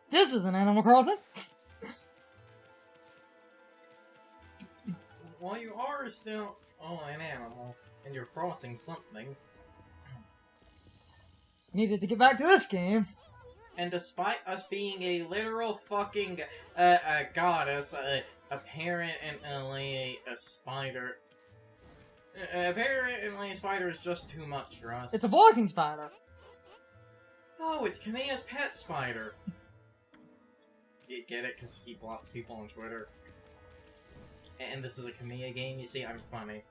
This is an Animal Crossing. Well, you are still an animal, and you're crossing something. Needed to get back to this game. And despite us being a literal fucking goddess, apparently a spider. Apparently a spider is just too much for us. It's a blocking spider. Oh, it's Kamiya's pet spider. You get it? Because he blocks people on Twitter. And this is a Kamiya game, you see, I'm funny.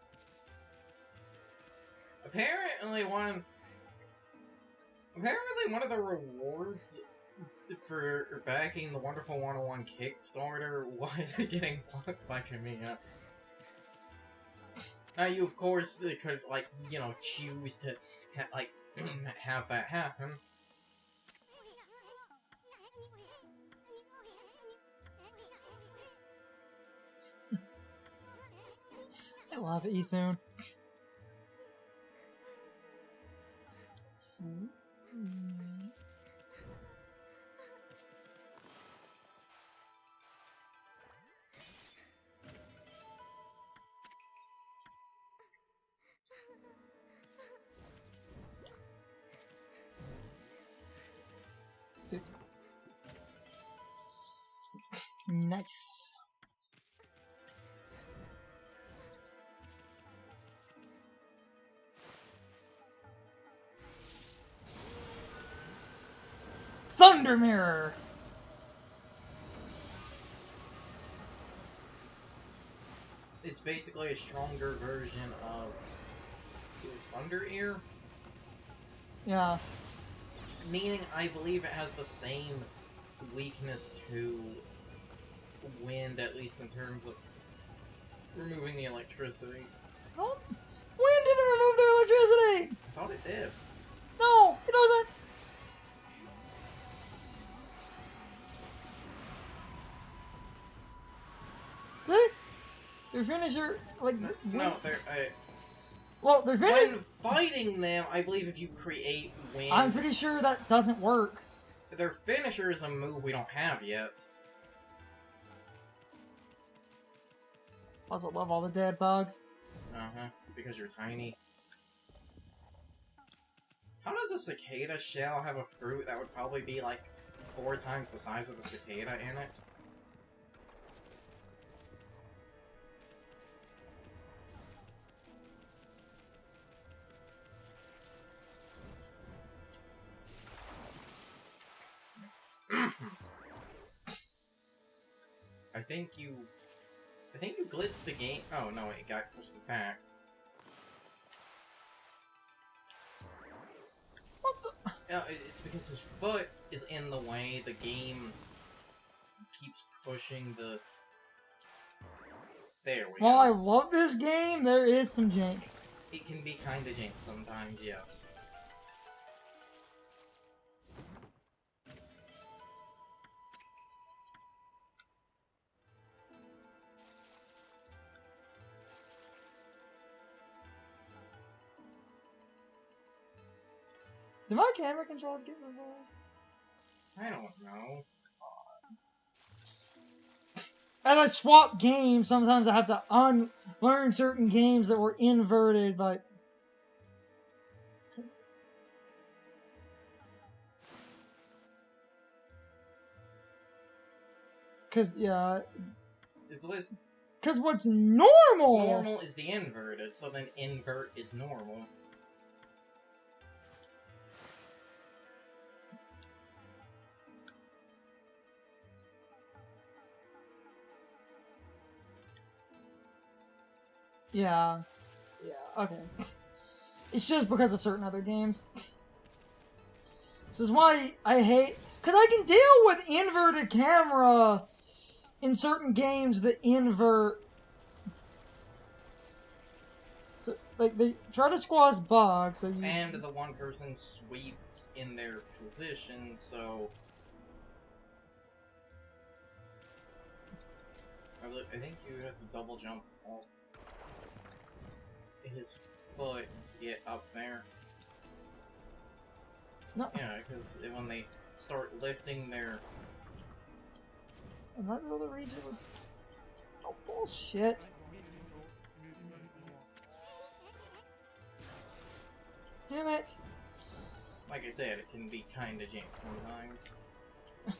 Apparently one of the rewards for backing the Wonderful 101 Kickstarter was getting blocked by Kamiya. Now you, of course, could, like, you know, choose to, have that happen. I love it, Isoon. Nice. Thunder Mirror. It's basically a stronger version of... It was Thunder Ear? Yeah. Meaning, I believe it has the same weakness to wind, at least in terms of removing the electricity. Oh, wind didn't remove the electricity! I thought it did. No, it doesn't! See? Their finisher, like... No, they're... well, their when finisher... fighting them, I believe if you create wind... I'm pretty sure that doesn't work. Their finisher is a move we don't have yet. Also love all the dead bugs. Uh-huh, because you're tiny. How does a cicada shell have a fruit that would probably be like 4 times the size of the cicada in it? I think you glitched the game. Oh no, it got pushed back. What the? It's because his foot is in the way. The game keeps pushing the. There we go. While I love this game, there is some jank. It can be kinda jank sometimes, yes. Do my camera controls get reversed? I don't know. As I swap games, sometimes I have to unlearn certain games that were inverted, but... Cause, yeah... Cause what's normal... Normal is the inverted, so then invert is normal. Yeah. Yeah, okay. It's just because of certain other games. This is why I hate... Because I can deal with inverted camera in certain games that invert... So, like, they try to squash bugs, so you... And the one person sweeps in their position, so... I think you have to double jump off his foot to get up there. No. Yeah, because when they start lifting their I might be able to reach it with... Oh, bullshit. Damn it. Like I said, it can be kinda jank sometimes.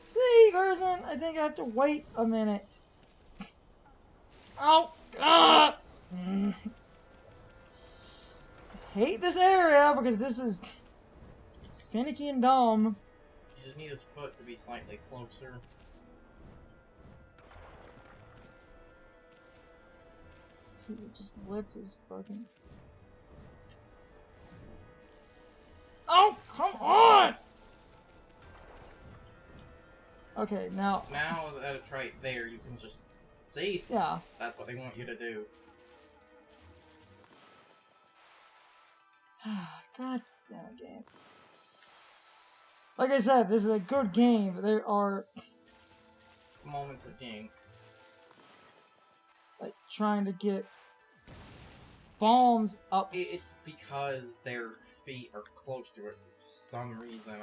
See, Carson, I think I have to wait a minute. Oh, God! Hate this area because this is finicky and dumb. You just need his foot to be slightly closer. He just lift his fucking... Oh, come on! Okay, now... Now that it's right there, you can just... See? Yeah. That's what they want you to do. God damn it, game. Like I said, this is a good game, but there are... Moments of jank. Like, trying to get... bombs up. It's because their feet are close to it for some reason.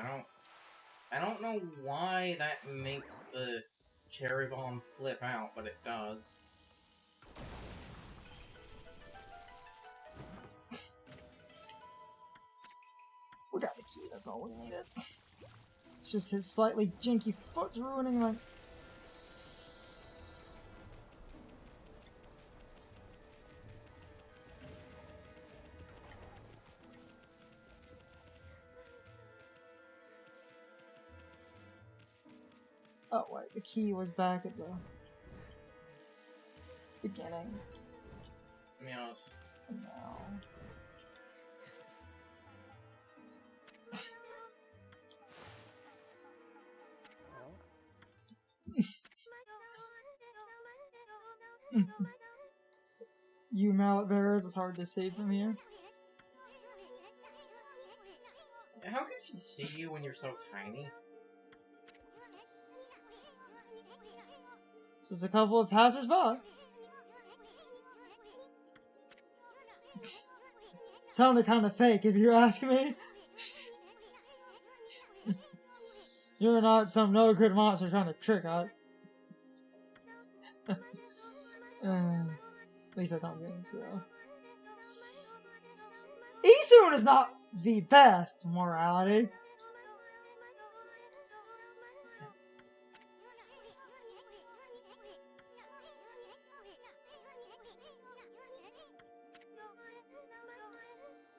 I don't know why that makes the cherry bomb flip out, but it does. We got the key, that's all we needed. It's just his slightly janky foot's ruining my... Oh wait, the key was back at the beginning. Yes. No. You mallet bearers, it's hard to see from here. How can she see you when you're so tiny? Just a couple of passers-by. Sounded kind of fake, if you ask me. You're not some no good monster trying to trick us. At least I don't think so. Isun is not the best morality.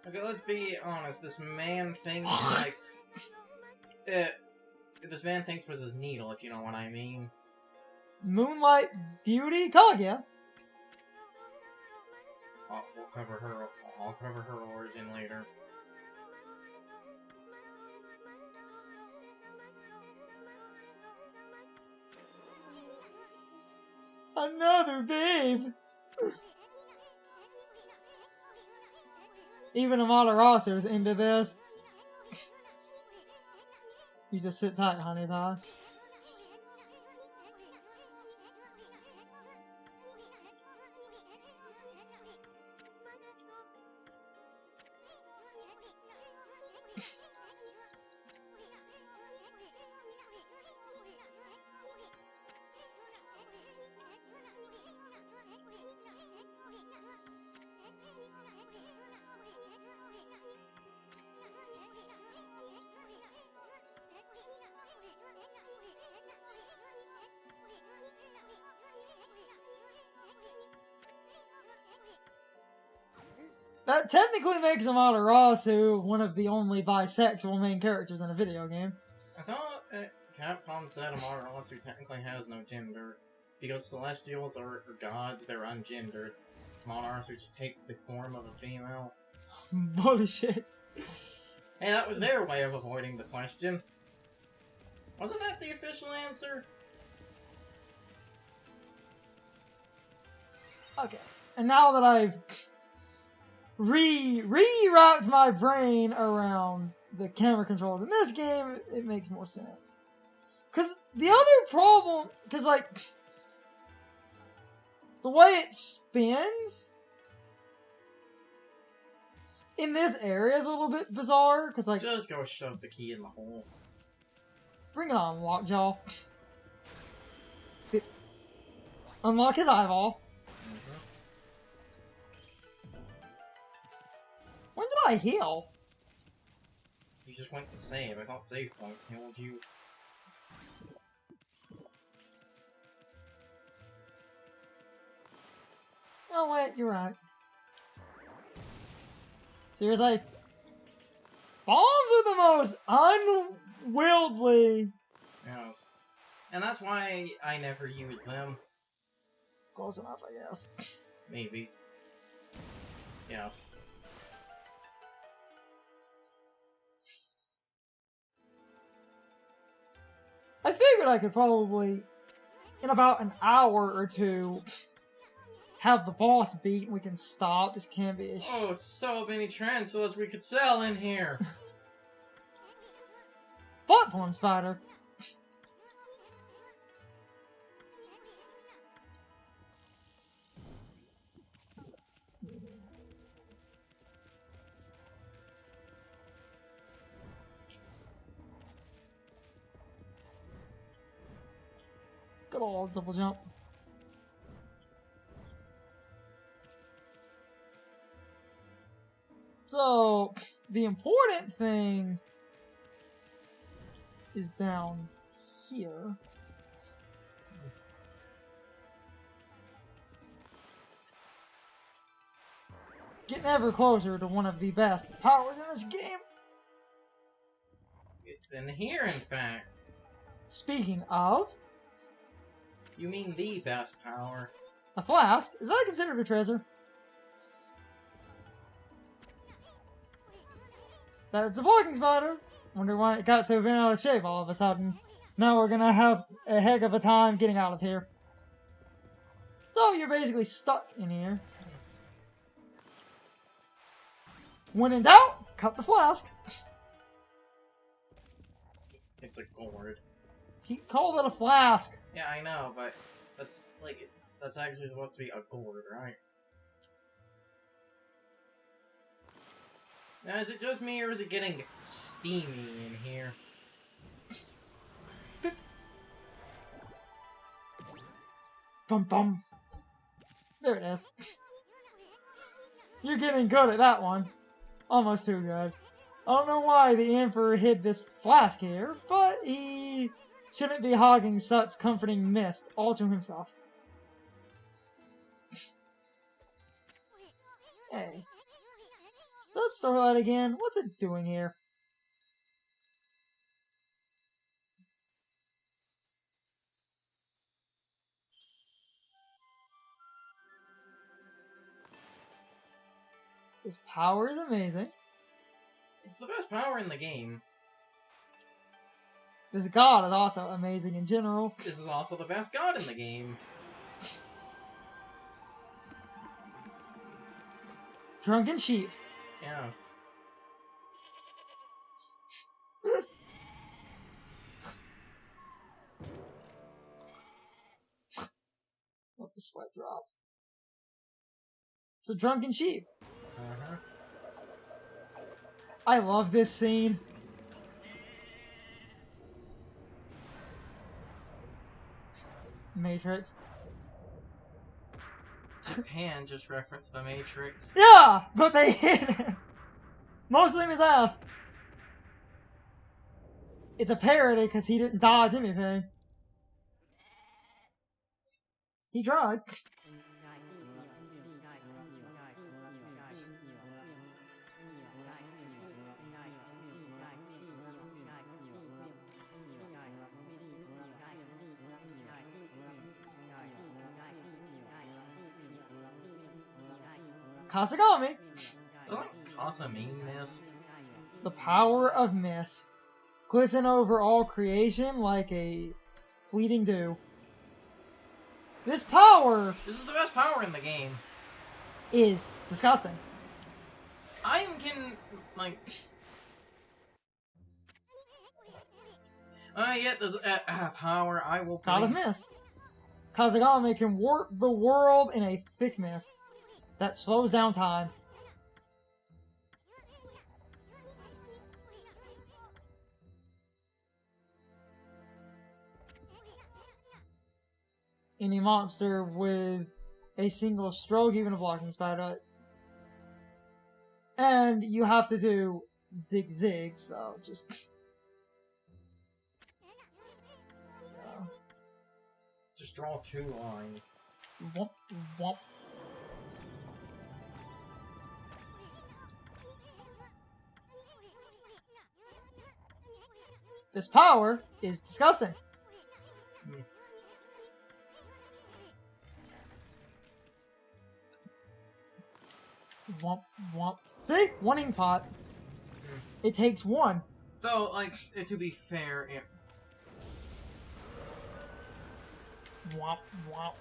Okay, let's be honest. This man thinks like this man thinks with his needle, if you know what I mean. Moonlight Beauty Kaguya. We'll cover her. I'll cover her origin later. Another babe. Even Amaterasu is into this. You just sit tight, honey pie. That technically makes Amaterasu one of the only bisexual main characters in a video game. I thought Capcom said Amaterasu technically has no gender. Because Celestials are gods, they're ungendered. Amaterasu just takes the form of a female. Bullshit. Hey, that was their way of avoiding the question. Wasn't that the official answer? Okay, and now that I've rewrapped my brain around the camera controls in this game, it makes more sense. Because the other problem, because like, the way it spins in this area is a little bit bizarre, because like... Just go shove the key in the hole. Bring it on, Lockjaw. Bit Unlock his eyeball. When did I heal? You just went to save. I thought save points healed you. Oh wait, you're right. Seriously? Bombs are the most unwieldy. Yes. And that's why I never use them. Close enough, I guess. Maybe. Yes. I figured I could probably, in about an hour or two, have the boss beat and we can stop. This can't be a Oh, so many tarantulas we could sell in here. platform spider. Good old double jump. So, the important thing is down here. Getting ever closer to one of the best powers in this game. It's in here, in fact. Speaking of, You mean the best power. a flask. Is that considered a treasure? That's a walking spider. Wonder why it got so bent out of shape all of a sudden. Now we're gonna have a heck of a time getting out of here. So you're basically stuck in here. When in doubt, cut the flask. It's a gourd. He called it a flask. Yeah, I know, but that's like that's actually supposed to be a gourd, right? Now, is it just me, or is it getting steamy in here? Bum bum. There it is. You're getting good at that one. Almost too good. I don't know why the Emperor hid this flask here, but he shouldn't be hogging such comforting mist all to himself. Hey. So let's start that again. What's it doing here? His power is amazing. It's the best power in the game. This god is also amazing in general. This is also the best god in the game. Drunken sheep. Yes. What the sweat drops. It's a drunken sheep. Uh-huh. I love this scene. Matrix. Japan just referenced the Matrix. Yeah, but they hit him. Mostly in his ass. It's a parody because he didn't dodge anything. He tried. Kasagami. Doesn't Casa mean mist? The power of mist. Glisten over all creation like a fleeting dew. This power This is the best power in the game. is disgusting. I can, like... Get this power, I will... God of mist. Kazagami can warp the world in a thick mist that slows down time. any monster with a single stroke, even a blocking spider. And you have to do zig, so just... Just draw 2 lines. Vomp, vomp. This power is disgusting. Vomp, vomp. See? 1 ink pot. It takes 1. Though, like, to be fair, Vomp, vomp.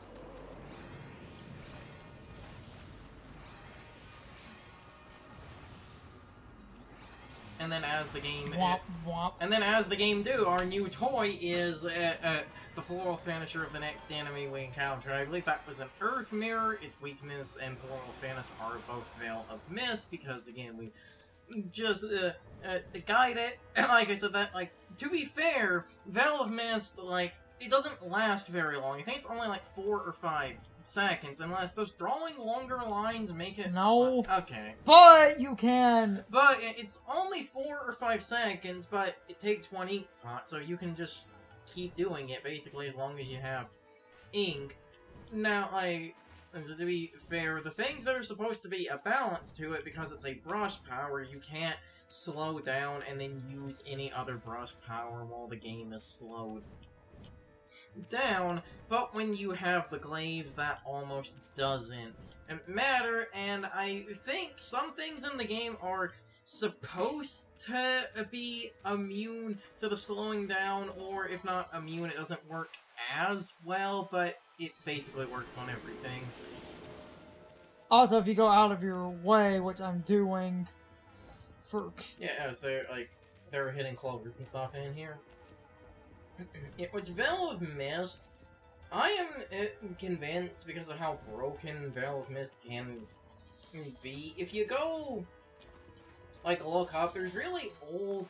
and then as the game... Vomp, vomp. And then as the game do, our new toy is the floral finisher of the next enemy we encounter. I believe that was an Earth Mirror. Its weakness and floral finish are both Veil of Mist, because again, we just guide it. And like I said, that, like, to be fair, Veil of Mist, like, it doesn't last very long. I think it's only like 4 or 5 seconds, unless does drawing longer lines make it... No. Okay. But you can... But it's only 4 or 5 seconds, but it takes 1 ink pot, so you can just keep doing it, basically, as long as you have ink. Now, to be fair, the things that are supposed to be a balance to it, because it's a brush power, you can't slow down and then use any other brush power while the game is slowed down, but when you have the glaives, that almost doesn't matter, and I think some things in the game are supposed to be immune to the slowing down, or if not immune, it doesn't work as well, but it basically works on everything. Also, if you go out of your way, which I'm doing for... Yeah, as they're hitting clovers and stuff in here. Which Veil of Mist, I am convinced because of how broken Veil of Mist can be. If you go, like, look up, there's really old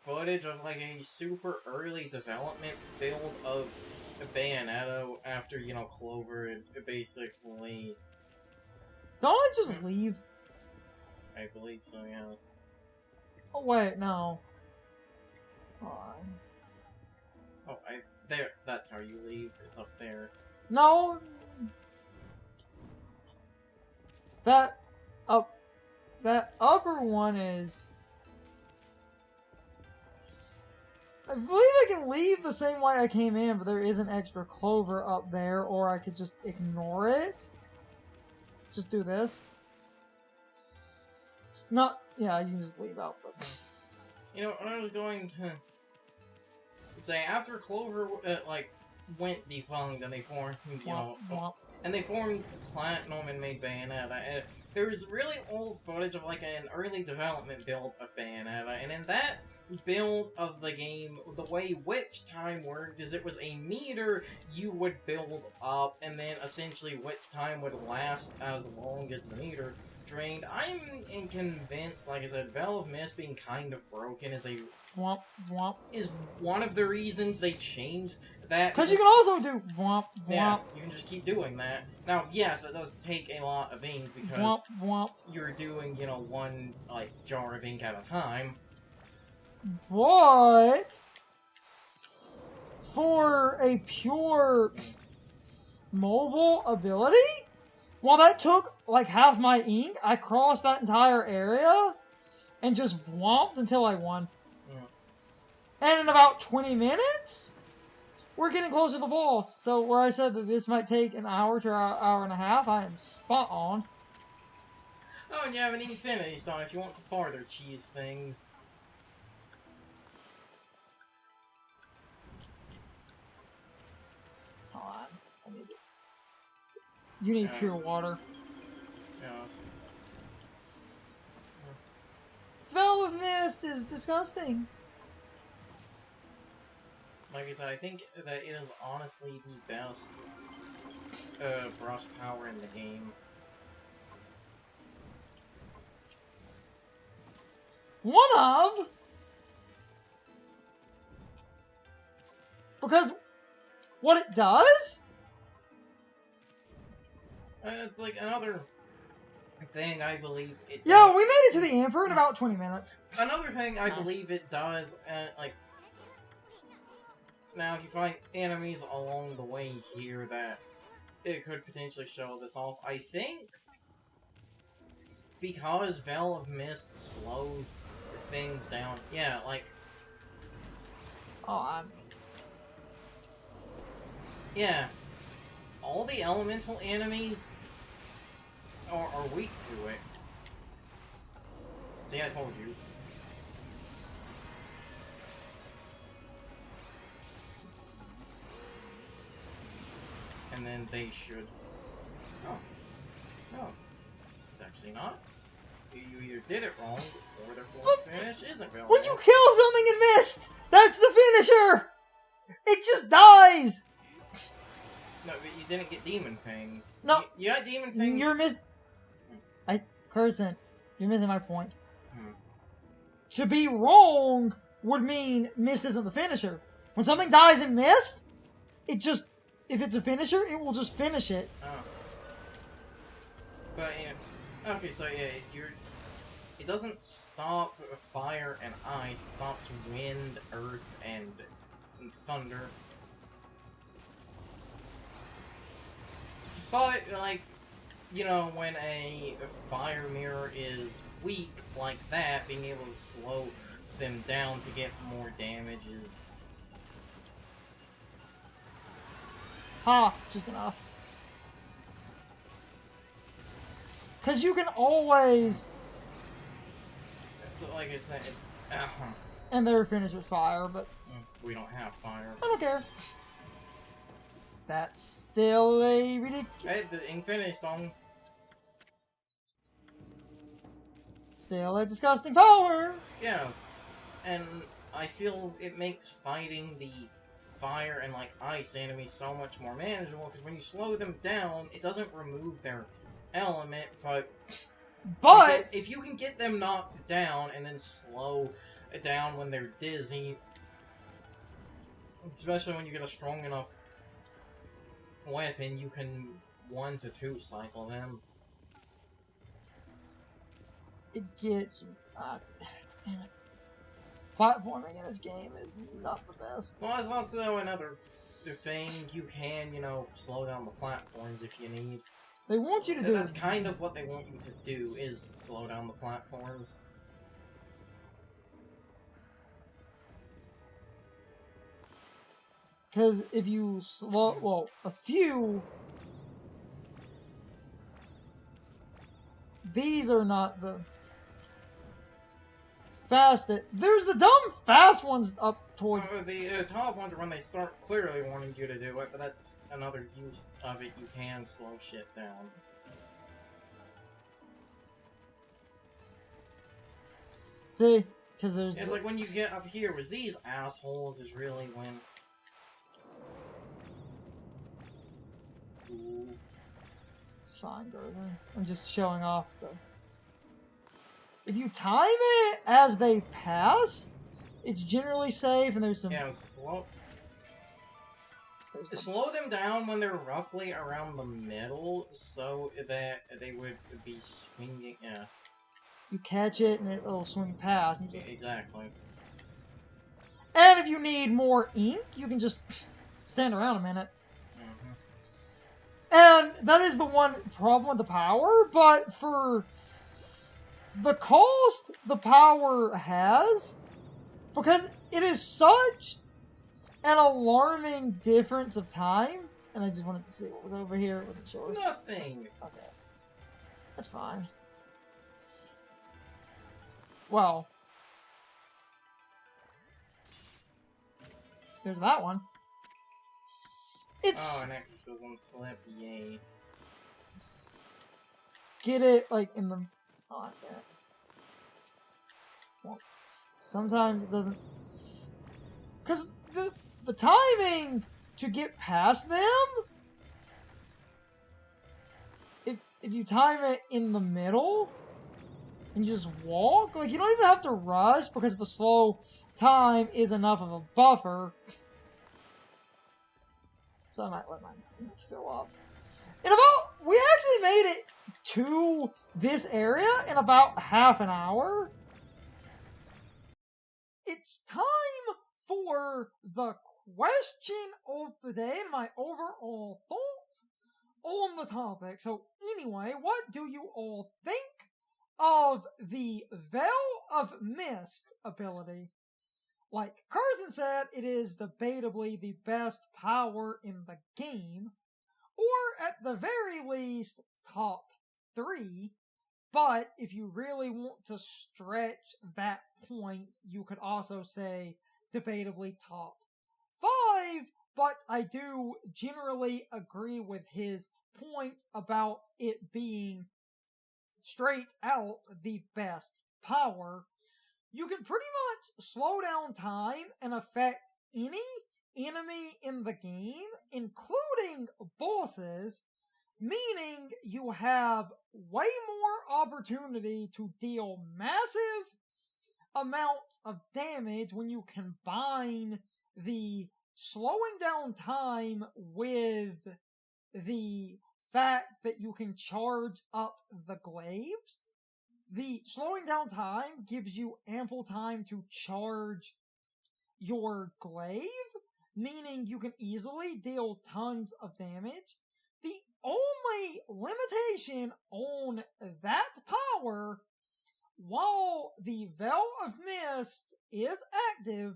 footage of, like, a super early development build of Bayonetta after, you know, Clover basically... Don't I just leave? I believe so, yes. Oh, wait, no. Hold on. Oh, there, that's how you leave. It's up there. No! That upper one is... I believe I can leave the same way I came in, but there is an extra clover up there, or I could just ignore it. Just do this. It's not... Yeah, you can just leave out, but... You know, when I was going to say, after Clover, went defunct, and they formed, and they formed Platinum and made Bayonetta, there's really old footage of, like, an early development build of Bayonetta, and in that build of the game, the way Witch Time worked is it was a meter you would build up, and then essentially Witch Time would last as long as the meter drained. I'm convinced, like I said, Veil of Mist being kind of broken is is one of the reasons they changed that. Because you can also do vomp, vomp. Yeah, you can just keep doing that. Now, yes, that does take a lot of ink because vomp, vomp. You're doing, you know, one, like, jar of ink at a time. But for a pure mobile ability, while that took like half my ink, I crossed that entire area and just whomped until I won. And in about 20 minutes, we're getting closer to the boss. So where I said that this might take an hour to an hour and a half, I am spot on. Oh, and you have an Infinity Stone if you want to farther cheese things. Hold on. I need it. You need pure water. Yeah. Veil of Mist is disgusting. Like I said, I think that it is honestly the best brush power in the game. One of? Because what it does It's like another thing I believe it Yeah, does. we made it to the Emperor in about 20 minutes. Another thing I believe it does, like, now if you find enemies along the way here that it could potentially show this off, I think because Veil of Mist slows things down. Yeah, like, Oh, yeah, all the elemental enemies are weak to it. See, I told you. And then they should... Oh. No. It's actually not. You either did it wrong, or their full finish isn't Veil. when you kill something and missed, that's the finisher! It just dies! No, but you didn't get Demon Fangs. No. You got Demon Fangs? You're Cursant, you're missing my point. To be wrong would mean missed isn't the finisher. When something dies and missed, it just... If it's a finisher, it will just finish it. Oh. But, yeah. Okay, so, yeah, it doesn't stop fire and ice. It stops wind, earth, and thunder. But, like, you know, when a fire mirror is weak like that, being able to slow them down to get more damage is... Ha! Just enough. Because you can always... So, like I said... And their finisher's fire, but... We don't have fire. I don't care. That's still a ridiculous... Hey, the Infinity Stone. Still a disgusting power! Yes. And I feel it makes fighting the fire and, like, ice enemies so much more manageable, because when you slow them down, it doesn't remove their element, but if you can get them knocked down and then slow down when they're dizzy, especially when you get a strong enough weapon, you can 1 to 2 cycle them. It gets... damn it. Platforming in this game is not the best. Well, there's also another thing. You can, you know, slow down the platforms if you need. They want you to do... That's kind of what they want you to do, is slow down the platforms. Because if you slow... Well, a few... These are not the... fastest. There's the dumb fast ones up towards... The top ones are when they start clearly wanting you to do it, but that's another use of it. You can slow shit down. See? Because there's... It's like when you get up here with these assholes is really when... Ooh. It's fine, Gordon. I'm just showing off the... If you time it as they pass, it's generally safe, and there's some... Yeah, slow them down when they're roughly around the middle, so that they would be swinging, yeah. You catch it, and it'll swing past. And you just... Exactly. And if you need more ink, you can just stand around a minute. And that is the one problem with the power, but for... the cost the power has, because it is such an alarming difference of time, and I just wanted to see what was over here. I wasn't sure. Nothing. Okay. That's fine. Well. There's that one. It's... Oh, an exorcism slip, yay. Get it, like, in the... Oh, I can't. Sometimes it doesn't... Because the timing to get past them... If you time it in the middle... And you just walk... Like, you don't even have to rush, because the slow time is enough of a buffer. So I might let mine fill up. In about we actually made it to this area in about half an hour. It's time for the question of the day and my overall thoughts on the topic. So anyway, what do you all think of the Veil of Mist ability? Like Carson said, it is debatably the best power in the game, or at the very least, top 3. But if you really want to stretch that point, you could also say debatably top 5, but I do generally agree with his point about it being straight out the best power. You can pretty much slow down time and affect any enemy in the game, including bosses, meaning you have way more opportunity to deal massive amounts of damage when you combine the slowing down time with the fact that you can charge up the glaives. The slowing down time gives you ample time to charge your glaive, meaning you can easily deal tons of damage. The only limitation on that power, while the Veil of Mist is active,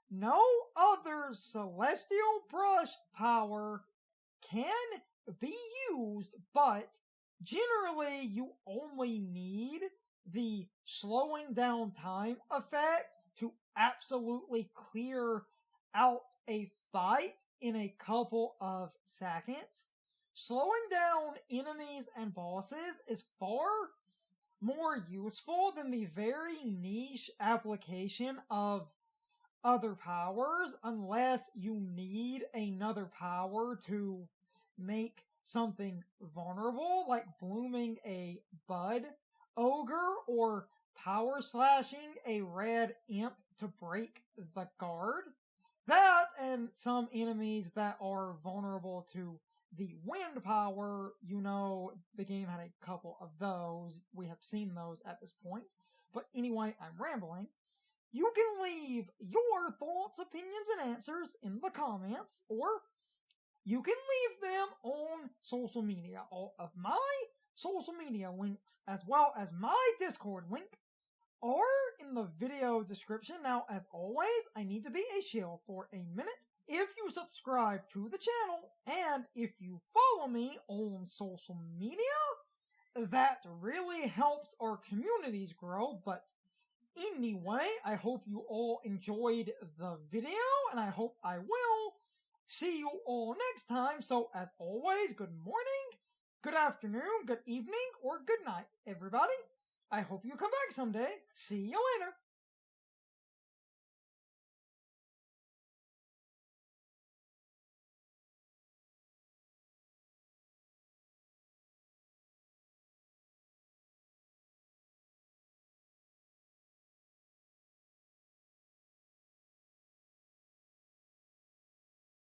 no other Celestial Brush power can be used, but generally you only need the slowing down time effect to absolutely clear out a fight in a couple of seconds. Slowing down enemies and bosses is far more useful than the very niche application of other powers, unless you need another power to make something vulnerable, like blooming a bud ogre or power slashing a red imp to break the guard. That and some enemies that are vulnerable to the wind power, the game had a couple of those. We have seen those at this point. But anyway, I'm rambling. You can leave your thoughts, opinions, and answers in the comments, or you can leave them on social media. All of my social media links, as well as my Discord link, are in the video description. Now, as always, I need to be a shill for a minute. If you subscribe to the channel, and if you follow me on social media, that really helps our communities grow. But anyway, I hope you all enjoyed the video, and I hope I will see you all next time. So, as always, good morning, good afternoon, good evening, or good night, everybody. I hope you come back someday. See you later.